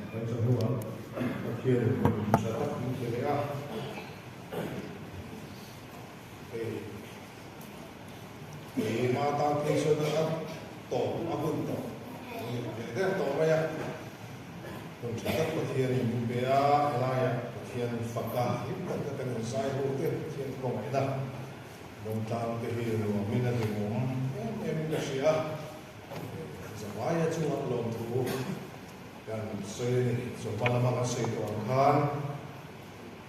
Kan semua akhir syarat syariah. Mata kisah to abun to. Ini to maya. Syarat akhir ini bea layak akhir fakah. Ini kan saya rutin akhir komeda. Tentang kehidupan minat umum, ini Asia. Saya cuma belum tahu dan saya coba lama kasih tuan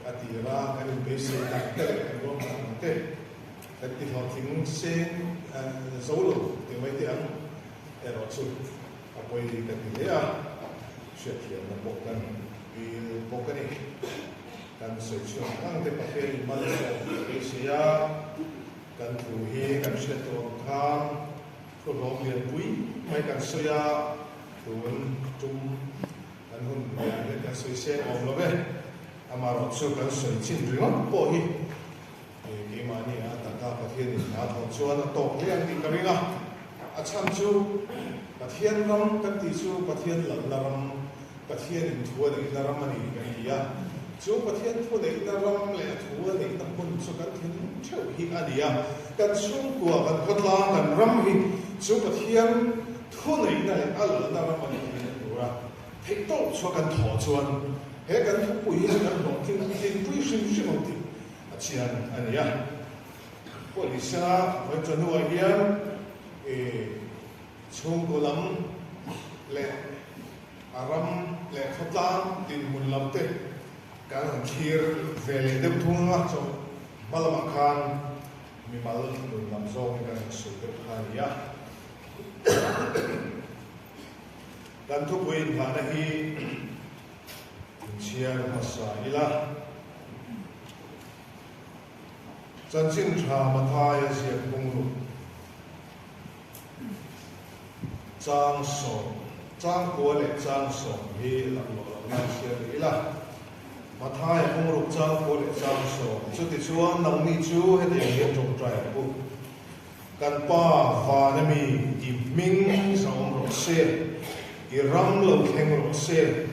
atira kan basic takter belum nanti tapi hoting sen solo dewa tiang erotsu apa yang kita dia setiap bukan di bukan ini dan sesuatu yang terpakai Malaysia Asia kan tuhi kan sesuatu kan kalau dia bui mereka saya tuan cum dan hun mereka saya orang lebih amarat sukan saya cindring pohi gimana ya tak pakai ni atau cuan atau yang di keringa acam cu patian ram kan tisu patian lalam patian tua dari laram ni kan dia cu patian tua dari laram le tua dari tampun sukan cau hi adia kan sungguh kan kotlang kan ram hi cu patian tua dari laram ni kan Hekto sukan thọ chuan he kan thu pui kan lo tin pui sim ti achian ania polisa wan chanu hian chung kolam le aram le khotlam tin mun lamte kan khir vele dem thunga cho malama khan mi mal mun lam zo kan su te khania dan tu poin mana hi cian masaila janjin cha mathaya siap bungru jang so jang ko le jang so hi lam lo na sia ila mathaya bungru jang ko le jang so chu ti chuan nang ni chu he de he tong trai bu kan pa fa na mi i ming song ro se Iram lo keng ro se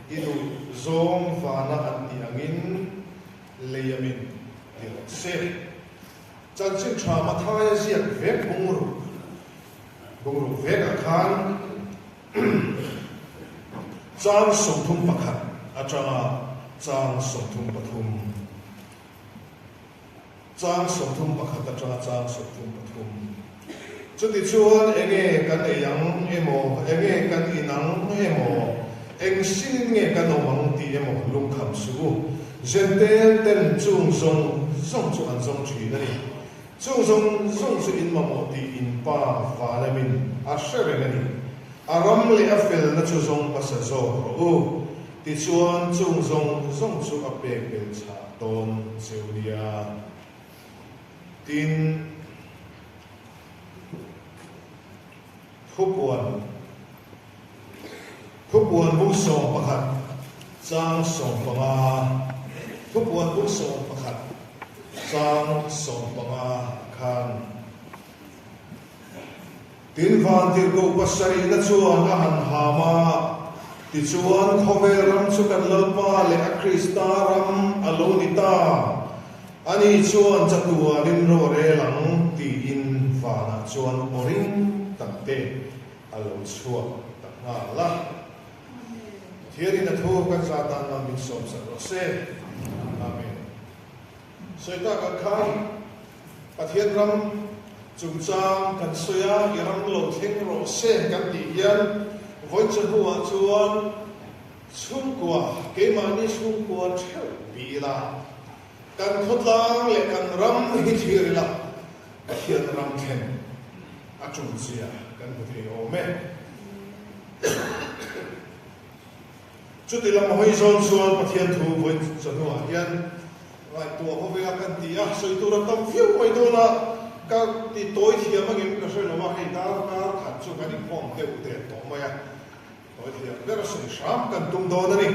idu zong fana an ti angin leyamin ti ro se janjin cha mathaya siat vek bungru vek akhan jang som thum pakhat atanga jang som thum pathum jang som thum pakhat atanga jang som thum pathum Jadi chuan enge kan yang emo enge kan inang emo eng sin nge kan omang ti emo lung kham su zentel ten chung song chu an song chui na ni chung song chu in mamo ti in pa fa la min a shere na ni aram le afel na chu song pasa zo ro ti chuan chung song chu a pe pel cha ton cheulia tin Kupuan bung song pakhat jang song panga kupuan bung song pakhat jang song panga khan tin van tir go pasari na chuan a han hama ti chuan khoveram chu kan lalpa le a kristaram alonita ani chuan chatua rin ro re lang ti in vana chuan oring tamte alo chua takna la thieri na thu kan satan nam min som sa ro se amen soita ka khan pathian ram chungchang kan soya iram lo theng ro se kan ti hian voi chu huwa chuan chungkwa ke mani chungkwa theu bi la kan khotlang le kan ram hi thieri la pathian ram khen chung sia kan buthi ome chuti lam hoi zon suan pathian thu voi chanu hian vai to ho ve kan ti a soi tu ra tam fiu mai do na ka ti toi thia ma ngem ka soi loma hei ta ka khan chu kan pom te u te to ma ya toi thia ber soi sham kan tum do na ni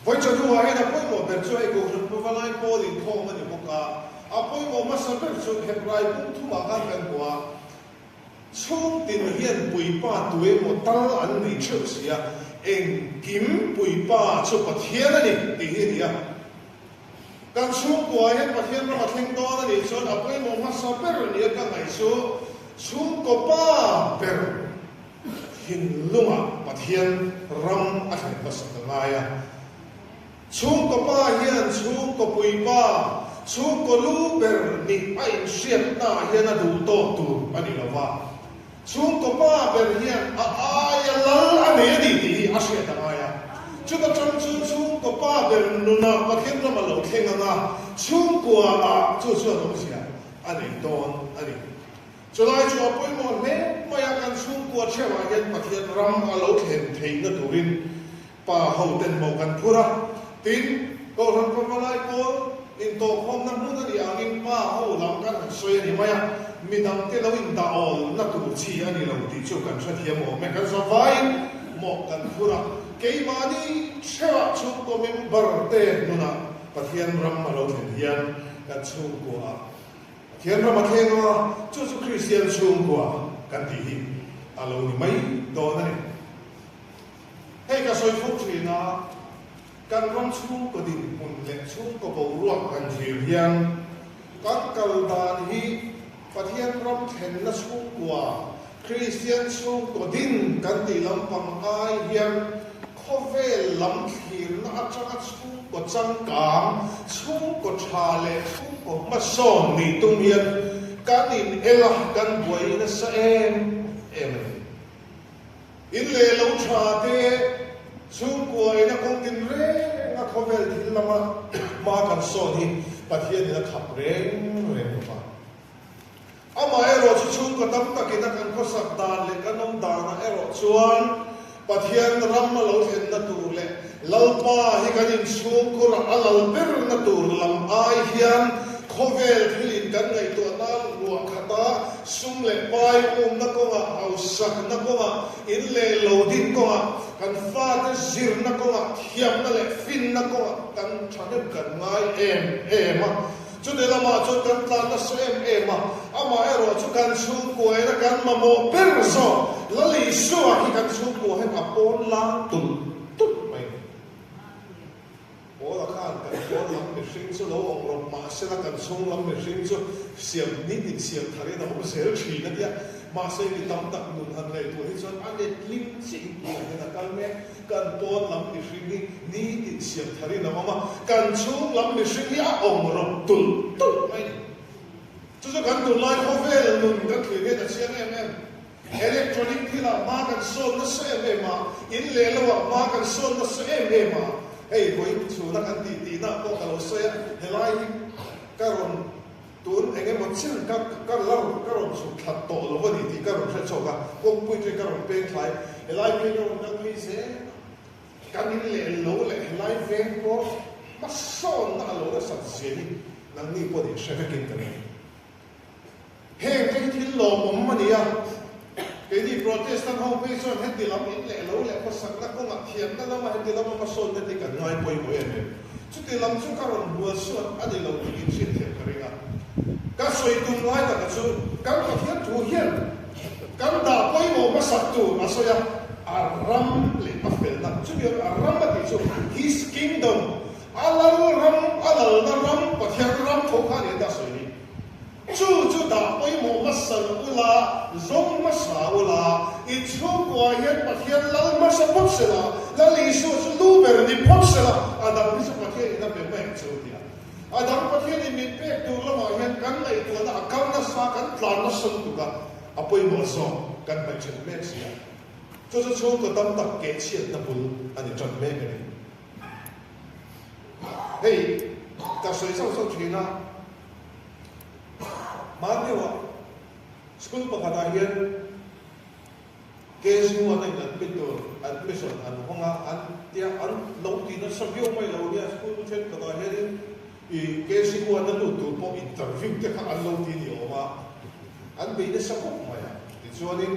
voi chanu a na poi mo ber chu ai ko ru pa lai ko li ko ma ni mo ka a poi mo ma sa ber chu he rai pu thu ma kan kwa chung tin hian pui pa tuwe mo tal an nei cheu sia eng kim pui pa chu pathian ani ti hi nia kan chung kwa hian pathian ram atheng do na ni chon apoi mo ma sa per ni ka ngai chu chung ko pa per hin lunga pathian ram atheng pa sa ngaya chung ko pa hian chung ko pui pa chung ko lu ber ni ai siat na hian a du to tu ani lawa chung ko pa ber hian a ai lal ani di ti a siat ngaya chu ka chung ko pa ber nu na pathian ram lo thenga nga chung ko a chu no sia ani don ani chulai chu apoi mo me maya kan chung ko chewa hian pathian ram a lo then thein na turin pa ho ten mo kan phura tin ko ran pa malai ko in to khom na mu na ni angin pa ho lam kan soi ni maya midang te lo in da ol na tu chi ani lo ti chu kan sa thiam mo me kan sa vai mo kan phura ke mani chewa chu ko member te nuna pathian ram ma lo then hian kan chu ko a thian ram a thenga chu christian chu ko a kan ti hi alo ni mai do na ni he ka soi fu thi na kan ram chung ko din mun le chung ko bo ruak kan thil hian kan kal dan hi pathian ram then na chung kwa christian chung ko din kan ti lam pang ai hian khovel lam thir na atanga chung ko changkam chung ko thale chung ko mason ni tung hian kan in elah kan buai na sa em in le lo tha te chung ko ina kong tin re na khovel thil lama ma kan son hi pathian ina khap reng pa ama ero chung ko tam ta kina kan ko sak dan le kanom dan na ero chuan pathian ram ma lo then na tur le lalpa hi kan in chung ko ra alal ber na tur lam ai hian khovel thilin kan ngai to na ruwa khata sum le pai na ko nga hausak na ko nga in le lo din ko nga kan fa te zir na ko nga thiam na le fin na ko nga kan thane kan ngai em chu de lama chu kan tlan na so em ama ero chu kan chung ko na kan ma mo per so lali so hi kan chung ko he apon lang tut mai ola kan pon lam me sing so lo ong rom ma se na kan chung lam me sing so siam ni din siam thare na ho se chi na dia ma se ni tam tak nun han le tu hi chon ane lim chi ni na kan me kan pon lam me sing ni din siam thare na ma kan chung lam me sing ya ong rom tut mai chu so kan tu lai ho ve nun kan thli ne da siam em electronic thila ma kan so na se ma in le lo ma kan so na se ma hey boy chu na kan ti na ko ka lo so ya helai karon tun enge mo chin ka ron su khat to lo ni ti ka ron se cho ka ko pui tre ka ron pe khai helai pe ron na mi se kan in le lo le helai ve ko ma so na lo la san se ni nang ni po di se ka kin ta ni he pe ti lo mo ma ni ya ke ni protestant home pe so he ti lam in le lo le ko sak na ko ma thiam na ma he ti lam ma so na ti kan ngai poi mo ye chu ti lam chu ka ron bua so ani lo ti in se the ka ringa ka soi tung lai ta ka chu kan ka thiam thu hian kan da poi mo ma sak tu ma so ya aram le pa fel na chu bi aram ba ti chu his kingdom alal na ram pa thiam ram tho kha ne da soi ni chu da poi mo ma sal ula zong ma sa ula I chu kwa hian pa thiam lal ma sa pop se la la li su chu lu ber ni pop se la ada bi sa pa thiam ina be me chu dia adam pa thiam ni mi pe tu la ma hian kan lai tu na account na sa kan plan na sun tu ka apoi mo so kan ba chen me sia chu ko tam tak ke chiat na bul ani chan me me hey ka soi so thina ma ne wa school pa kada hian case mo na admission an honga an tia an lo ti na sabyo mai lo dia school chen kada hian I case ko na lu tu po interview te ka an lo ti ni o ma an be de sa ko mai ti chuan in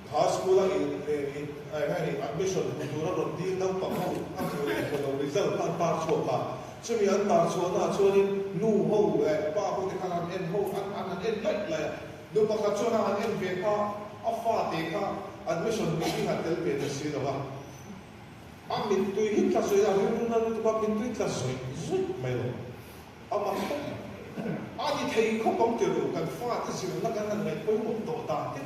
ha school ai admission tu na ro ti na pa ho an ko lo result an pa cho pa chumi an ta cho na chuan in nu ho pa ho te ka an ho an en lai lu pa ka cho na an en ve pa afa te ka admission meeting at tel pe na si lo wa mình tùy hít là rồi là luôn luôn tụi mình tùy là rồi rút mày rồi mà không đi thấy không có kiểu cần pha cái gì nó cái thằng này với một tổ tàn thế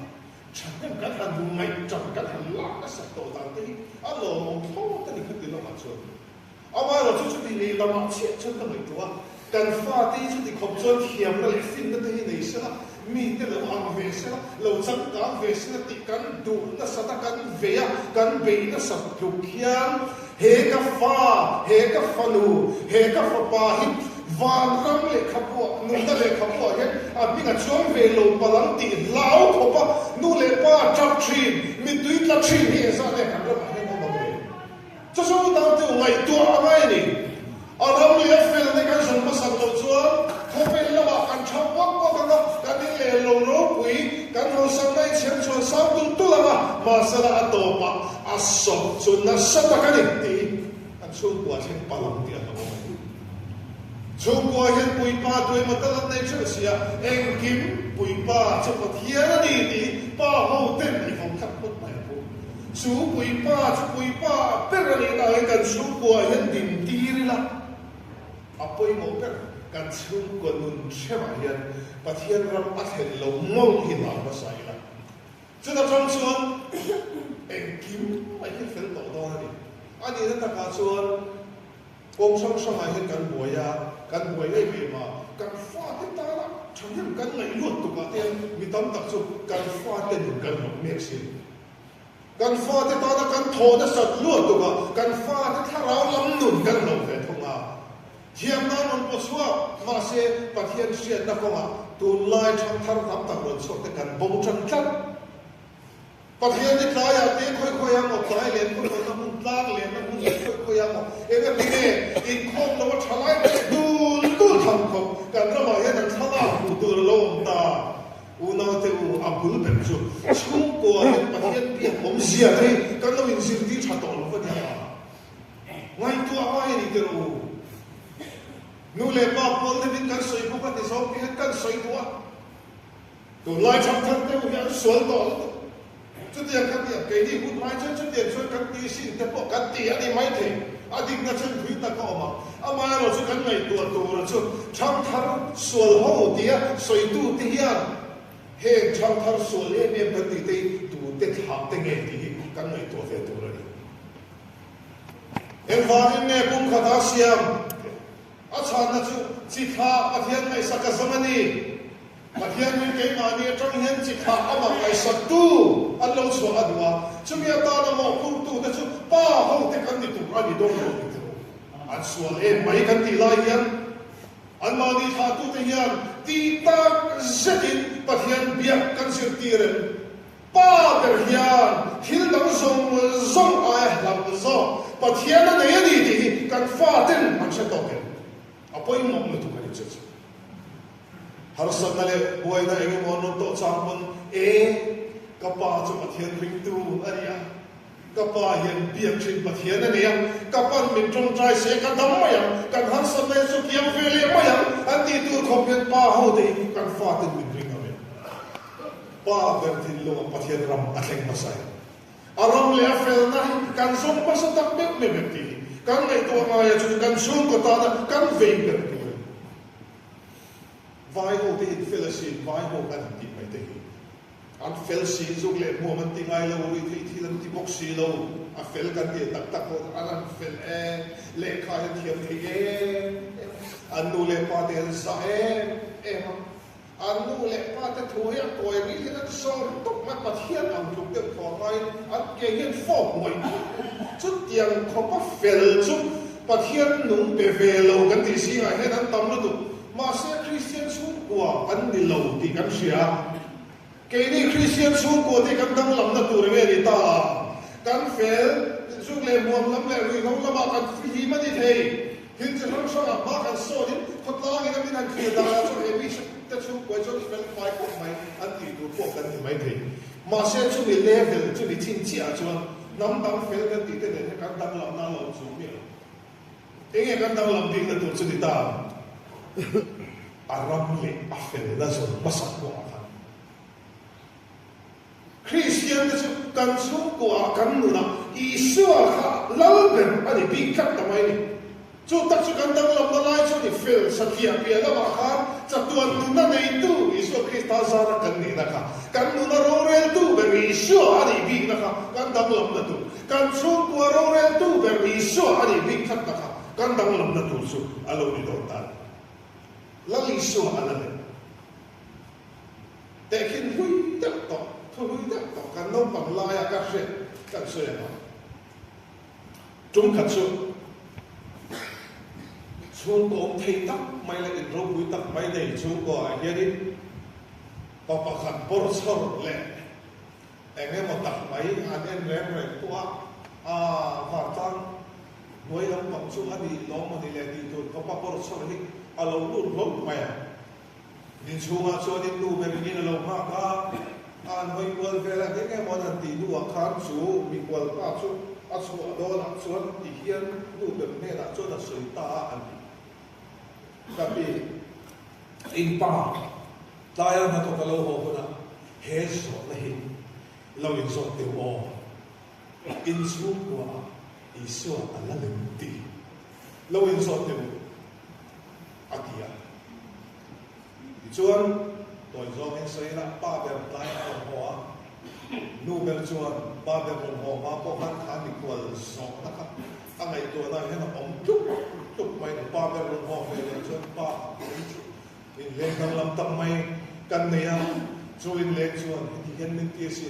chẳng cái thằng mày chẳng cái thằng lạ cái sạch tổ tàn thế lò một thâu cái gì cái gì nó mà rồi mà rồi chút đi này là mà chết chân cái này tụi cần pha tí chút thì không cho thiểm là phim cái thế này sẽ là mi cái lâu ăn về sẽ là lâu chân ăn về sẽ là tí cần đủ nó sẽ là cần về nó sẽ lục khiang hệ cái pha nụ hệ cái pha ba hít van ram le khapua nu ta le khapua he mi nga chom ve lo palang ti lao khopa nu le pa chap thin mi tuit la thin hi za le kan ra he no ba cho so ta te ngai tu amai ni aram le fel ne kan son ma sang lo chuan khope la ba kan chap wak ko kan ni le lo no pui kan ho sang nai chen chuan sau tu la ma sala atopa asop chun na sa ta kan ti an chun kwa chen palang ti a Trung qua hiện bùi ba tuổi mà ta làm nên chuyện gì em kiếm bùi ba cho một thiên đi đi ba hậu tên đi phòng khắp bất mày phụ chú bùi ba bây giờ này ta cần chú qua hiện tìm đi là bùi một bây cần chú qua nun xem hiện và thiên ram ắt hiện lâu mong hiện nào mà sai là chúng ta trong chuan em kiếm mấy cái phần đầu đó đi anh đi ta cả chuan công sang sang hai hiện cần bùi kan buai ngai be ma kan fa te ta la thang kan ngai luat tu ka te mi tam tak chu kan fa te nu kan no mek sin kan fa te ta la kan tho da sat luat tu ka kan fa te tharau lam nun kan no ve thonga thiam na non po chua ma se pathian sia na ko ma tu lai thang thar tam tak ron so te kan bong chan chan pathian ni ta ya te khoi am o tai len ko na mun tlang len na mun khoi am e ga bi ne in khom lo thalai thằng không cần nó mà hiện thằng thằng phụ từ lâu ta u nào thì u abul bên chỗ chung của hiện bản hiện bị hỏng gì đấy cần nó mình xin đi trả tội luôn vậy ngay tua ai đi từ nu lệ ba bốn thì mình cần soi bút thì sao cái cần soi tua tu lại trong thân thì u hiện soi tội chút tiền cái đi hút mai chút tiền soi cần đi xin thì bỏ cần tiền đi mấy thì adik na chen thui ta ko ma ama ro chu kan ngai tu ro chu cham thar sual ho dia soi tu ti hian he cham thar sual e me ban ti te tu te thak te nge ti kan ngai tu ve tu ro ni em va in ne kum khata siam a chan na chu chi kha pathian ngai saka zamani pathian ni ke ma ni trong hian chi kha ama ngai sak tu an lo chu adwa chúng ta đã một phương tu đã chúng ba hậu thế cần đi tu ra đi đâu rồi anh xuân em mấy cần đi lại hiện anh mà đi thà tu thế hiện đi ta rất ít bắt hiện biết cần sự tiền ba der hiện hiện đang sống ai làm gì bắt hiện là này đi thì cần phát triển anh sẽ tốt hơn apa yang mau tu kan itu harus sekali buat dah ingin mau nonton campur kapa chu pathian ring tu ania kapa hian biak thin pathian ania kapa min trong trai se ka dam ma yang kan han sam le chu kiam ve le ma yang an ti tu khop pen pa ho de kan fa te min ring ave pa ber thin lo pathian ram atheng ma sai aram le afel na kan som pa sa tak me me ti kan ngai tu ma ya chu kan sum ko ta kan ve ber tu vai ho te in fellowship vai ho kan ti mai te anh fel si zung le mo man ti ngai lo wi thi lam ti bok si lo a fel kan ti tak tak ko an fel le kha ya thiam thi an nu le pa te sa an nu le pa te thu ya ko mi le so tok ma pa thian ang thuk te ko mai an ke hian fo moi chu tiang ko pa fel chu pa thian nung pe ve lo kan ti si ngai he an tam lu ma se christian chu kwa an ni lo ti kan sia cái này Christian xuống của thì cần tăng lắm là tụi về đi ta cần phải xuống lên muam lắm lại rồi không là mà cần phi mà đi thầy hiện giờ không sao mà cần số đi thật là cái này mình khi ta cho em biết ta xuống quay cho phải phải của mày anh thì tụi cuộc cần thì mày thầy mà sẽ xuống đi level xuống đi chính trị cho nắm đắm phải cái tí thế này cần tăng lắm nào làm xuống miệng thế nghe cần tăng lắm thì là tụi xuống đi ta Arab lệ phải là rồi bắt sạch của Christian 的是跟出国跟路了，以色哈 lalber ani big cut tamai ni chu tak chu kan dang lam na lai chu ni fel sathia pia la ma khan chatuan nu na nei tu isu krista zara kan ni na kha kan nu na rorel tu ber isu ani big na kha kan dang lam na tu kan chu ku rorel tu ber isu ani big cut na kha kan dang lam na tu su alo ni do ta la li su ala le te kin hui tak to hui tak to kan no pang la ya ka se kan se ya chúng thật sự xuống có thấy tắc may lại được râu quý tắc may này xuống có ai đi có bà khăn bó sơ lẹ em em một tắc máy anh em rém rồi qua và tăng với lắm bằng xuống đi nó mà đi lẹ đi thôi có bà bó sơ đi lâu luôn rốt mày đi xuống đi tu về đi lâu mà cả anh hơi quên về là cái em một lần tí đua khán xuống bị quên cả xuống số đó là số thì hiện đủ được nghe là số là sợi ta anh đặc biệt in pa ta là nó có lâu hồ đó hết số này lâu in số tiêu o in số của in số anh là linh ti lâu in số tiêu atia chuan tôi do anh xây ra ba bèo tai ở hoa nu bel chuan ba bel ho ma po han khan ni kwal so na kha angai to na he na om chuk mai na ba bel ho le chuan ba in le kan lam tam mai kan ne ya chu in le chuan ti hen min ti si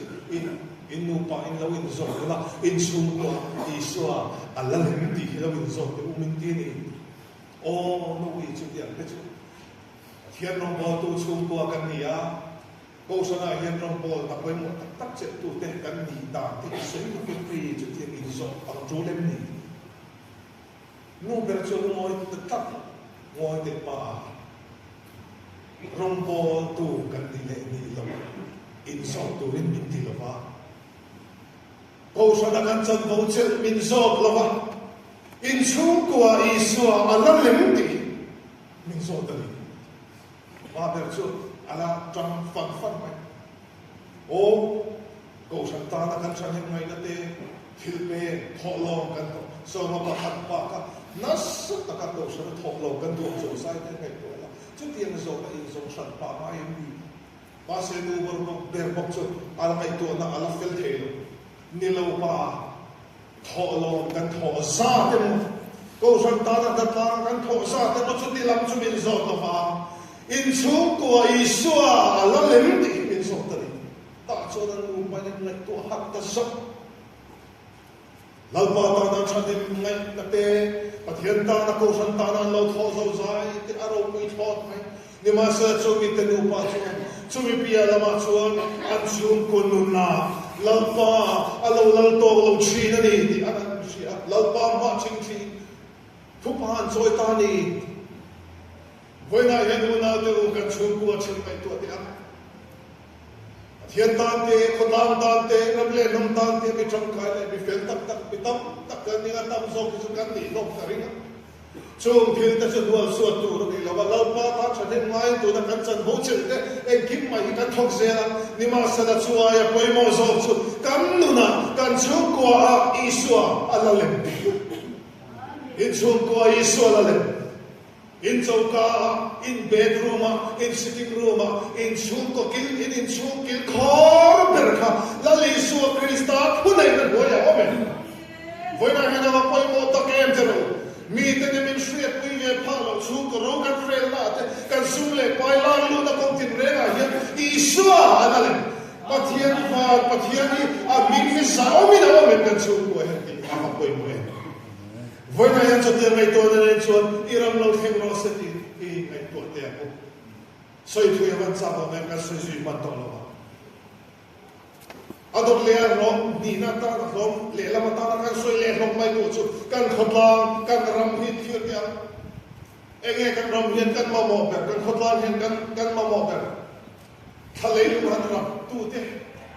in nu pa in lo in zo la in sum ko i so ala le ti lo in zo te min ti ni o no wi chu ya le chu thian no bo tu sum ko kan ni ya câu số này hiện trong bộ tập với một tác chất tu tế cần nhị đàn thì sống một cái gì cho thiên ý rõ bằng chú lên nhị ngu bèo cho ngồi tất tắc ngồi để bà trong bộ tu cần nhị lệ nhị lòng in rõ tu lên nhị thì là vã câu số này cần chân vô chân in rõ là vã in xuống của ý xóa à lắm lên nhị mình rõ tới và bèo cho ala trong phần mai ô câu sản ta là căn sản hiện ngày đó thế thiếu bê thọ lòng căn thọ sau mà bà hạt bà cả nó rất là các câu sản thọ lòng căn thọ rồi sai thế này rồi là trước tiên rồi là in dòng sản bà mai em đi bà sẽ nu bờ bọc bèo bọc cho ala ngày tuổi là ala phèn thế rồi ni lâu bà thọ lòng căn thọ xa thế mà câu sản ta là căn thọ xa thế nó chút đi làm cho mình rồi là bà in xuống của Isua là lên thì in xuống tới ta cho nên người mai này tua hạt ta sốc lâu bao ta đang chăn đến ngày cái tê và thiên ta là câu sản ta là lâu thọ dâu dài thì ở đâu mới thọ này nhưng mà sẽ cho mình tên upa cho mình bia là mà chuan ăn xuống con nôn na lâu bao lâu to lâu chi nữa đi thì ăn chi lâu bao mà chinh chi phúc hàn rồi ta đi với này hiện nay nào tôi cần xuống qua trên cái tuổi thì ăn thiên tan thế con làm tan thế năm lên năm tan thế bị trong cái này bị phèn tắc bị tóc cái những cái tâm sâu cái cái nỉ lông cái này chung thiên ta sẽ đua suốt tu rồi là vào lâu ba ta trở nên ngay tu ta cần chân hỗ trợ thế em kiếm mày cái thóc dê là nhưng mà sẽ là chua ya quay mò dọc chu cắm nu na cần xuống qua Isua ala lên in xuống qua Isua ala lên in chauka in bedroom in sitting room in chungko kil in chungkil khor berkha lali su krista khunai na boya omen voina hena wa poi mo to kem jero mi te min shriat pui ve phalo chungko ro kan frel na te kan sumle pai la lu na kom tin rega hian Isua anale pathian ni a mi ni sao mi na omen kan chungko hen ti a poi mo với này anh cho tiền ngày tôi nên chuan iram lâu thêm lo sẽ thì ngày tuổi tiền cũng xoay thuê văn sao mà em cái xoay duy mặt to lo à đột lệ rong đi na ta rong lệ làm ta là cái xoay lệ rong mai tuổi chu căn khot lang căn ram hít thiệt tiền anh nghe căn ram hít căn mò bè căn khot lang hít căn mò bè thà lấy luôn hắn ram tu thế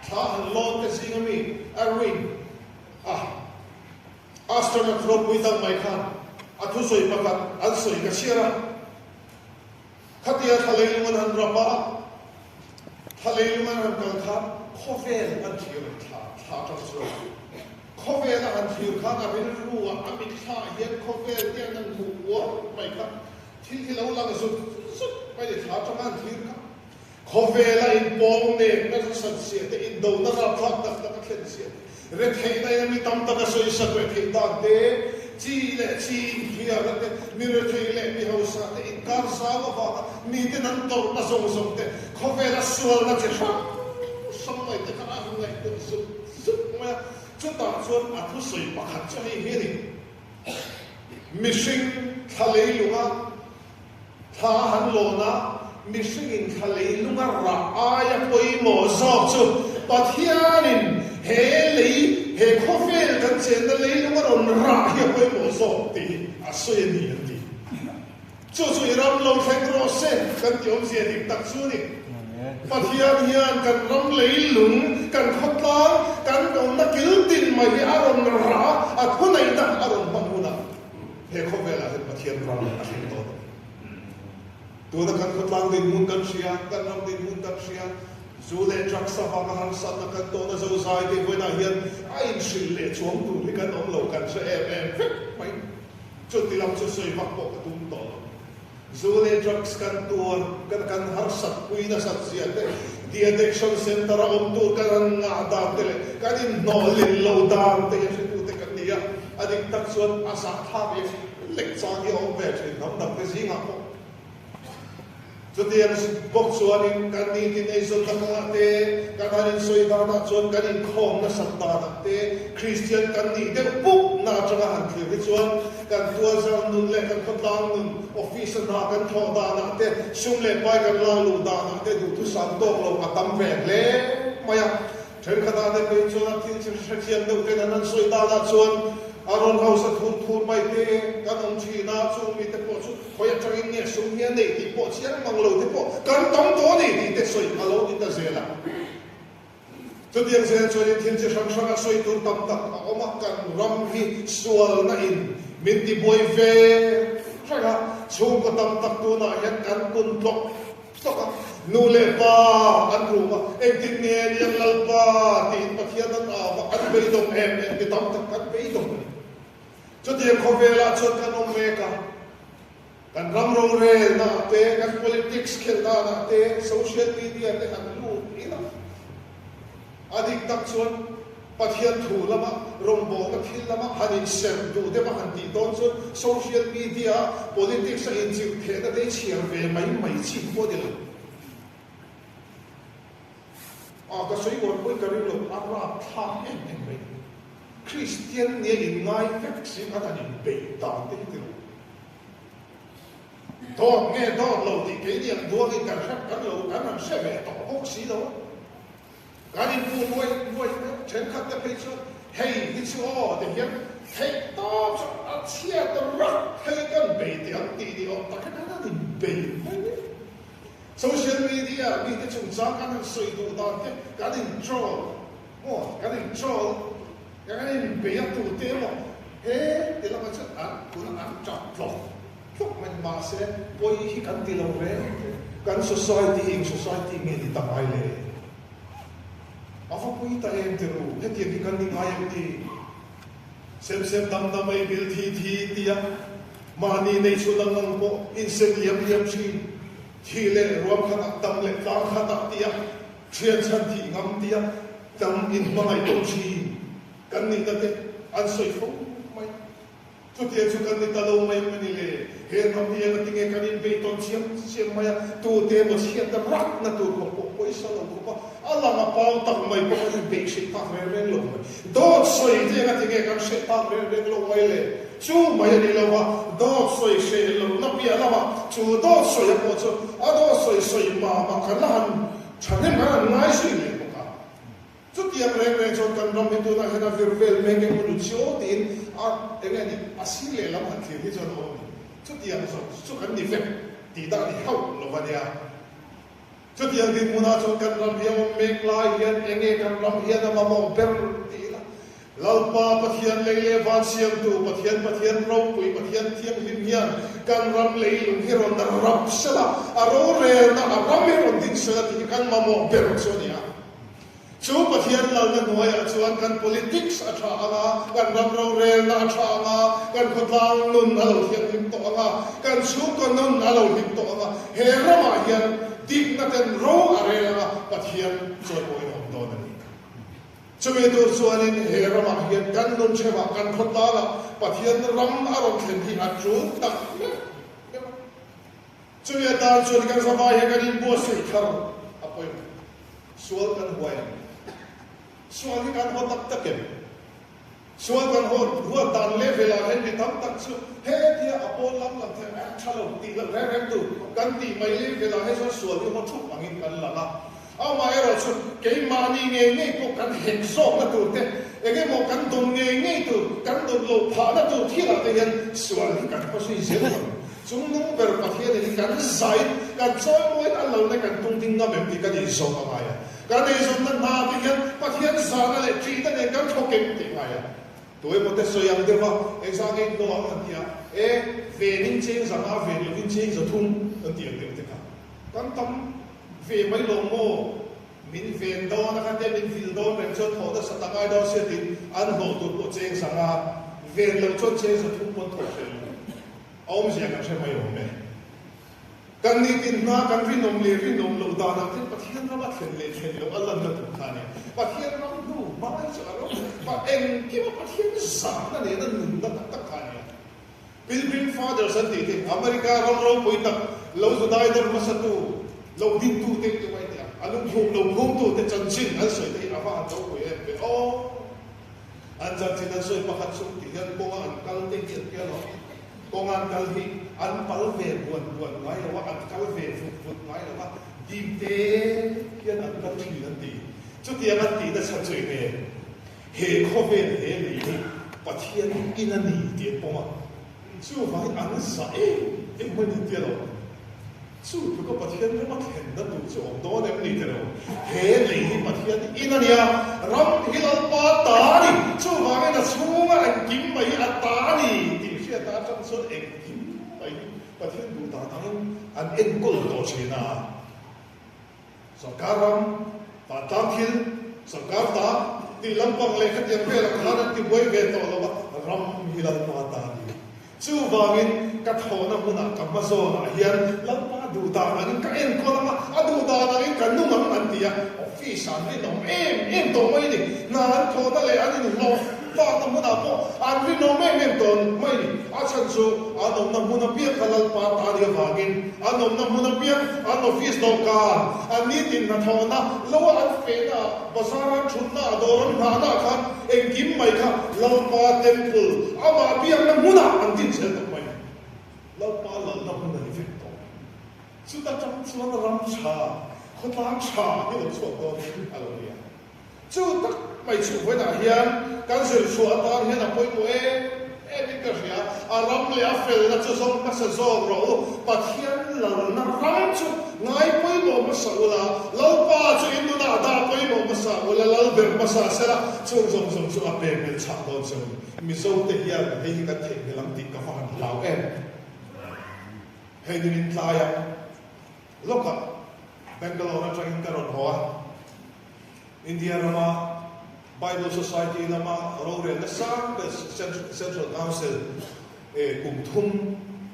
thà hắn lo cái gì ngami arwin astronaut from without my khan athu soi pakat al soi ka shira khatia thalei man han rapa thalei man han kal kha khovel an thir tha tha tha so khovel an thir kha a rin ruwa amit kha hian khovel tiang nan huwa mai kha thil lo lang zut mai le tha chang an thir kha khovel a in pong ne na san se te in do na ra thak tak tak khen se re thei na mi tam tak soi sa re thei da de chi le chi hiya ra te mi re thei le mi ho sa te in kar sa la va mi te nan to na song song te khovel a sual na che sam mai te ka ang ngai te zut ma chu ta chuan a thu soi pakhat chai hi ni mishing thalei lunga tha han lo na mishing in thalei lunga ra aya poi mo zo chu pathianin he lei he khofel kan chen na lei lunga ron ra hi poi mo zo ti a soi ni ti chu chu ram lo theng ro se kan tiom sia dik tak chu ni pathian hian kan ram lei lung kan khotlang kan dong na kil tin mai hi aron ra a khunai da aron manuna he khofela he pathian ram a hin to tu na kan khotlang din mun kan sia kan ram din mun kan sia zule jak sa va han sa na kan to na zo zai de voina hian a in sil le chuang tu ni kan ong lo kan sa em mai chu ti lam chu soi vak po ka tum to zule drugs kan tur kan har sat pui na sat sia te the addiction center om tur kan nga da te kan in no lin lo dan te ya tu te kan dia adik tak suan asa tha be lek cha ni om ve chen nam dak te zinga po chu ti an bok suan in kan ni tin ei zon tak nga te kan harin soi da na chuan kan in khom na sat da te Christian kan ni de puk na changa han thir ri chuan kan tua zang nun le kan khotlang nun office na kan tho da na te sum le pai kan la lu da na te du tu san to lo ka tam ve le maya then khada de pe chuan tin chi thian do te nan soi da na chuan aron house thun mai te kan om chi na chu mi te po chu khoya tangin ne sum hian nei ti po chiang mang lo te po kan tam to ni ti te soi alo in da zela tu diang sen chuan tin chi sang sang a soi tu tam tak a oma kan ram hi sual na in min ti boy ve raga chung ko tam tak tu na hian kan kun tlok tlok nu le pa an ruma ek tin ne yang lal pa tin pathian an a an be dom em ti tam tak kan be dom chu ti khovela chu kan om me ka kan ram ro re na te kan politics khel na te social media te an lu ina adik tak chuan pathian thu lama rombo ka thil lama hanin sem du de ma han ti ton chu social media politics in chi the da de chiar ve mai chi po de lo a ka soi gon pui ka ri lo a ra tha em mai Christian ne in ngai vaccine an in be ta te ti lo to nge do lo ti ke ni an do ki kan sat kan lo kan an se ve to ok si lo kan in pu moi chen khat te pe chu hey it's all the here hey to a chia the rock hey kan be ti an ti di o ta kan an in be social media mi te chung sa kan soi du da te kan in troll kan in troll kan in be ya tu te mo he te la ma cha an kun an chop thok man ma se poi hi kan ti lo re kan society nge di ta ai le afa pui ta em te ru he ti ki kan ni ngai em ti sem dam mai bil thi tia mani nei chu lang ang po in sem liam chi thi le rom kha tam le ta kha ta tia thian chan thi ngam tia tam in mai to chi kan ni ta te an soi fo mai chu ti chu kan ni ta lo mai mani le he nam hi na tinge kan in be ton chiam mai tu te mo chiam ta rak na tu ko poi sa lo ko Allah ma pau tak mai po in be shi ta re lo do soi te ga tinge kan shi ta re lo mai le chu mai ni lo wa do soi she lo na pi ala ma chu do soi po chu a do soi ma kan han chane ma ngai shi le ko ka chu ti am re chon kan rom tu na hena virvel me ke mu chu tin a enge ni asile la ma thi hi chon o chu ti am so chu kan ni fe ti da ni hau lo va dia chu ti ang din muna chon kan ram hiam mek lai hian enge kan ram hian ma mo ber ti la lalpa pathian leile van siam tu pathian ro pui pathian thiam him hian kan ram lei lung hiron da rap sala aro re na ram hiron din sala ti kan ma mo ber so nia chú pathian lau na nuai a chuan kan politics a tha anga kan ram ro rel na a tha anga kan khotlang nun a lo thian lim to anga kan chu kon nun a lo lim to anga he rama hian dik na ten ro a rel anga pathian choi poi hom do na ni chumi tur chuanin he rama hian kan nun chema kan khotlang pathian ram a ro thlen hi a chu tak chumi dan chuan kan sama he kan in bo sei thar a poi sual kan huai sual ni kan ho tak takem sual kan ho dan level a hen ni tam tak chu he dia apol lam lam the a thalo ti la re tu kan ti mai level a he so sual ni ho thuk angin kan la la a ma ero chu ke ma ni nge ko kan hen so na tu te ege mo kan dong nge tu kan dong lo pha na tu thi la te yan sual ni kan ko si zel chung nung ber pathian ni kan zai kan choi moi an lo na kan tung ding na mem ti kan i so ma ya kan ei zon na na ti hian pathian zana le tri ta ne kan thokem ti ma ya toy mo te so yang de ma exang ei no an tia e ve nin cheng za ma ve ni nin cheng za thum an ti te te ka kan tam ve mai lo mo min ven do na ka te min fil do men cho tho da sa ta kai do se ti an ho tu ko cheng sa nga ve lo cho cheng za thum pon tho se om sia ka se mai lo me kan ni tin na kan ri nom lo da na tin pathian na ba thlen lo Allah na tu khani pathian na du ba ai sa ro pa en ki ba pathian sa na ne na nun da tak khani pilgrim fathers an ti America ro poi tak lo zu dai dar masatu lo din tu te te wai te alung hum tu te chan chin an soi te ava an do ko ye pe o an jan chin an soi pa khat sum ti han ko an kal te ki ke lo công an kal hi an pal ve buan ngai lo an kal ve fut ngai lo dim te kian an kal thi an ti chu ti an ti da sa chui ne he kho ve he li pathian in an ni ti poma chu vai an sa e mo ni ti lo chu ko pathian ne ma khen da tu chu do ne ni te lo he li pathian in an ya ram hilal pa ta ni chu vai na chunga an kim mai a ta ni ta trong số em kim bảy và thiên đủ ta tăng an em cố tổ chức na so karam ta tam thiên so kar ta ti lampang le khat yang pe la kharan ti boy ve to lo ram hilal pa ta ni chu wangin ka thona huna ka ma zo na hian lampa du ta an ka en ko ma adu da na in kan nu mang an ti ya office an ni nom em to mai ni na an thona le an ni lo ta ta mu na po an ri no me ton mai ni a chan chu an nom na mu na pia khalal pa ta ri wangin an nom na mu na pia an office do ka an ni tin na thona lo an fe na bazaran chun na adoron na na khan en kim mai kha lo pa temple ama pia na mu na an tin se to mai lo pa lo na mu na ni fe to chu ta chang chu na ram cha kho ta cha ni lo chu to alo ya chu ta mai chu voi na hian kan sel chu atar hian a poi ko e ni ka ria a ram le a fel na chu song ma sa zo ro pathian lo na ram chu ngai poi lo ma sa ula lo pa chu in na da poi lo ma sa ula lo ber ma sa sela chu zong chu a pe me cha do chu mi zo te hian he hi ka the me lam ti ka fa lao em he ni min tla ya loka Bangalore training karon hoa India Rama Bible Society lama rore na sang Central Council cùng thum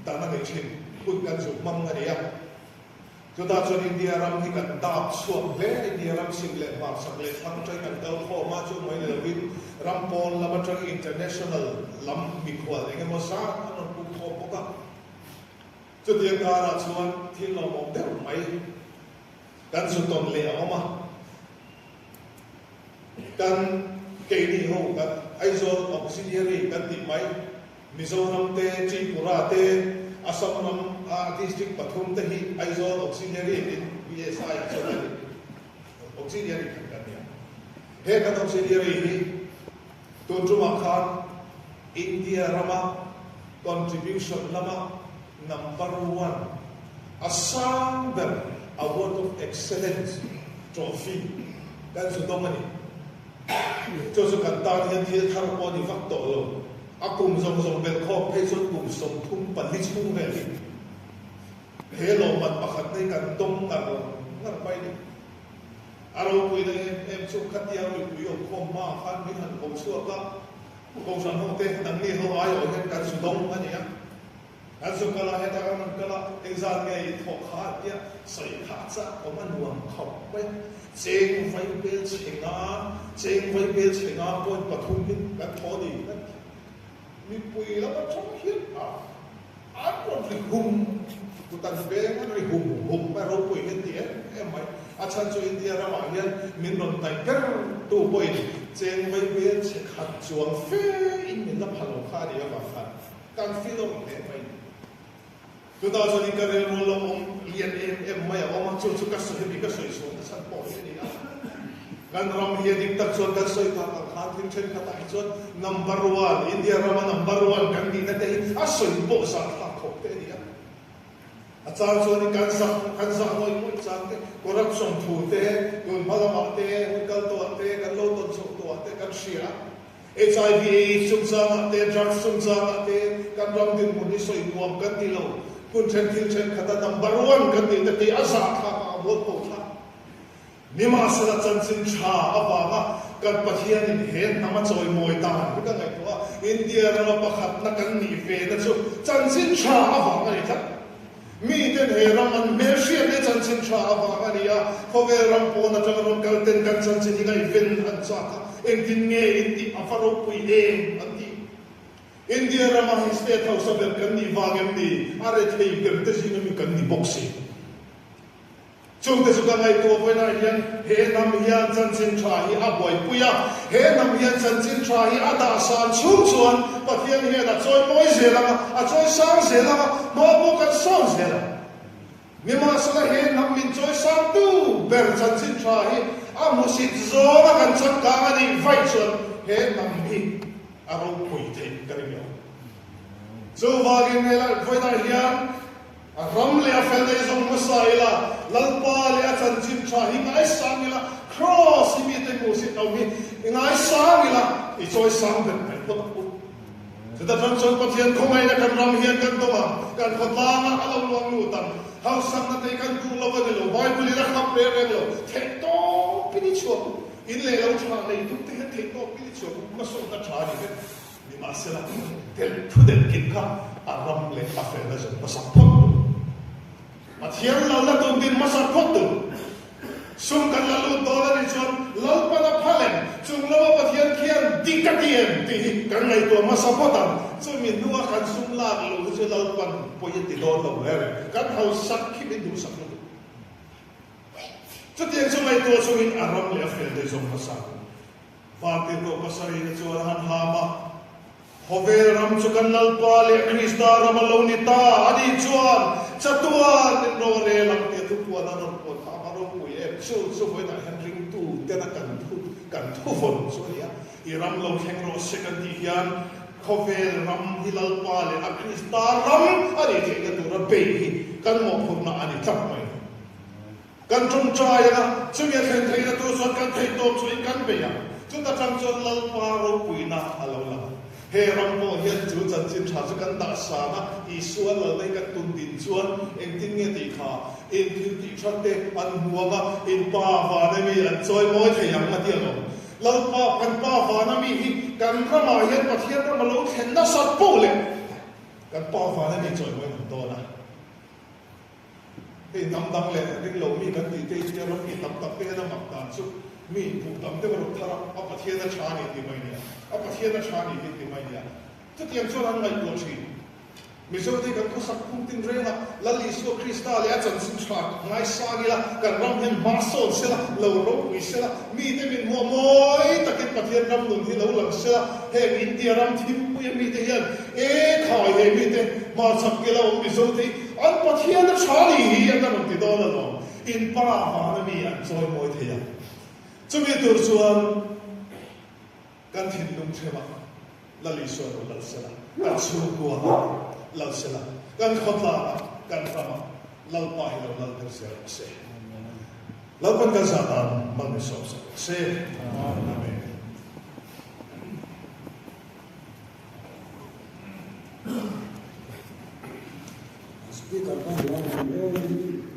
ta na nei chin put kan zu mam nga ya cho ta cho India Ram hi kan dap suam le India Ram sing le ma sak le thang trai kan dal kho ma chu mai le win Rampol lama trai international lam mi khwal enge mo sa an pu kho poka cho tiang ka ra chuan thil lo mom de mai kan zu ton le ama kan kei ni ho kan aizol auxiliary kan ti mai Mizoram te Tripura te Assam ram district Pathum te hi aizol auxiliary in BSI auxiliary kan ya he kan auxiliary hi tunjuma khan India Rama contribution lama number 1 Assam award of excellence trophy kan su domani cho su kan ta hian thil thar po ni vak to lo akum zong bel kho phei sun kum som thum pali chung ve he lo mat pakhat nei kan dom ngar pai ni aro pui na em chu khatia ui pui o khom ma khan min han khom chu ka ko san ho te dang ni ho ai o hen kan su dong ani ya an su kala he ta kan kala exam nge i tho kha ya sai kha cha ko man nuam khop pe cheng vai bel chenga pon pathum hin kan tho ni mi pui la pa chong hian a kon ri hum kutan be man ri hum pa ro pui hen ti em mai achan chu India ra ma hian min ron tai per tu poi cheng vai bel che khat chuang fe in min la phalo kha ri ma kha kan fi lo ne mai 2000 ka rel ro lo om lian em mai om chu chu ka su he bi ka soi so ta san po ni na kan ram hi dik tak chuan kan soi ta kha thim chen kha ta chuan number 1 India ra ma number 1 kan di na te a soi po sa kha khop te ni achar chuan kan sa noi ko chang te corruption thu te kun malama te kal to te kan lo ton chu to te kan shia HIV sum sa te drugs sum sa te kan ram din mun ni soi nuam kan ti lo kun chen thil chen khata number 1 kan ti te asa kha ka bo to kha nima sala chan chin cha awa kan pathian in hen nama choi moi ta ka ngai to India ra pa khat na kan ni ve na chu chan chin cha awa ngai ta mi ten he ram an me shia ne chan chin cha awa ngai ya ko ve ram po na chang ram kal ten kan chan chin ngai ven an cha ka en tin nge in ti afaro pui e an ti India ra ma hi state house of kan ni wagem ni are thei ker te sin mi kan ni boxing chung te suka ngai to poi na hian he nam hian chan chin tha hi a boi puya he nam hian chan chin tha hi a da san chu chuan pathian he da choi moi se la a choi sang se la mo bo kan sang se la ni ma sa he nam min choi sang tu ber chan chin tha hi a mu si zo na kan chak ka ni vai chuan he nam hi a ro pui thei ka ri yo zo wagin ne la poi na hian ram le a fel dei zong masaila lalpa le a chan chin tha hi ngai sangila cross hi mi te mu si tau mi ngai sangila i choi sang ben pen pot pu se ta than chon pathian khomai na kan ram hian kan toma kan khotla na alo luang lu tam hau sang na te kan tu lo wa lo bible la khap re re lo the to pini chu in le lo tha le tu te the to pini chu ma so ta tha ni ma se la tel thu den kin kha a ram le a fel da zong ma sa pot Mathian lalla tu din masa kotu, sum kan lalu dolar ni cuman lalu pada palen, sum lawa pathian kian dikatian ti kan ngai tu masa potan, sum minua kan sum lalu tu lalu pan poye ti dolar ler, kan haus sakit itu sakit. Setiap sum itu sumin aram le afel de sum masa, fatir ko pasari ni cuman han hama. Hover ram chukan lalpa le Krista ramalonita adi chuan chatuan no re lam te tu puan an ko ta maro pu e chu foi na handling tu te na kan thu fon so ya I ram lo kheng ro second ti hian hover ram hilalpa le Krista ram adi te ka tu ra be kan mo phun na ani thap mai kan chung cha ya chu ya khen thei na tu so kan thei to chu kan be ya chu ta chang chon lalpa ro pu na alo la he ram mo hian chu chan chin tha chu kan da sa na I suan lo dai ka tun din chuan eng tin nge ti kha in thil ti that te an huanga in pa va na mi an choi moi the yang ma ti lo lo pa kan pa va na mi hi kan ra ma hian pathian ra ma lo khen na sat po le kan pa va na mi choi moi to na he nam dang le ding lo mi kan ti te ti ro ki tam tak pe na mak ta chu mi pu tam te ro thara a pathian na cha ni ti mai ni a pathian na cha ni ti mai ni chu tiam chu ran ngai lo chi mi so ti kan ko sak pum tin re na la li so Krista le a chan sin cha ngai sa ni la kan ram hen ma so se la lo ro wi se la mi te min mo moi takin pathian ram nun hi lo lang se la he India ram thim pu mi te hian e khai he mi te ma chak ke la mi so ti an pathian na cha ni hi an na ti do la lo in pa va na mi an choi moi the ya chu mi tur chuan kan thin lung thema la li so ro la se la kan chu ko la se la kan khotla kan rama lal pa hi lo lal ter se lal pan kan sa ta man mi so se amen speaker kan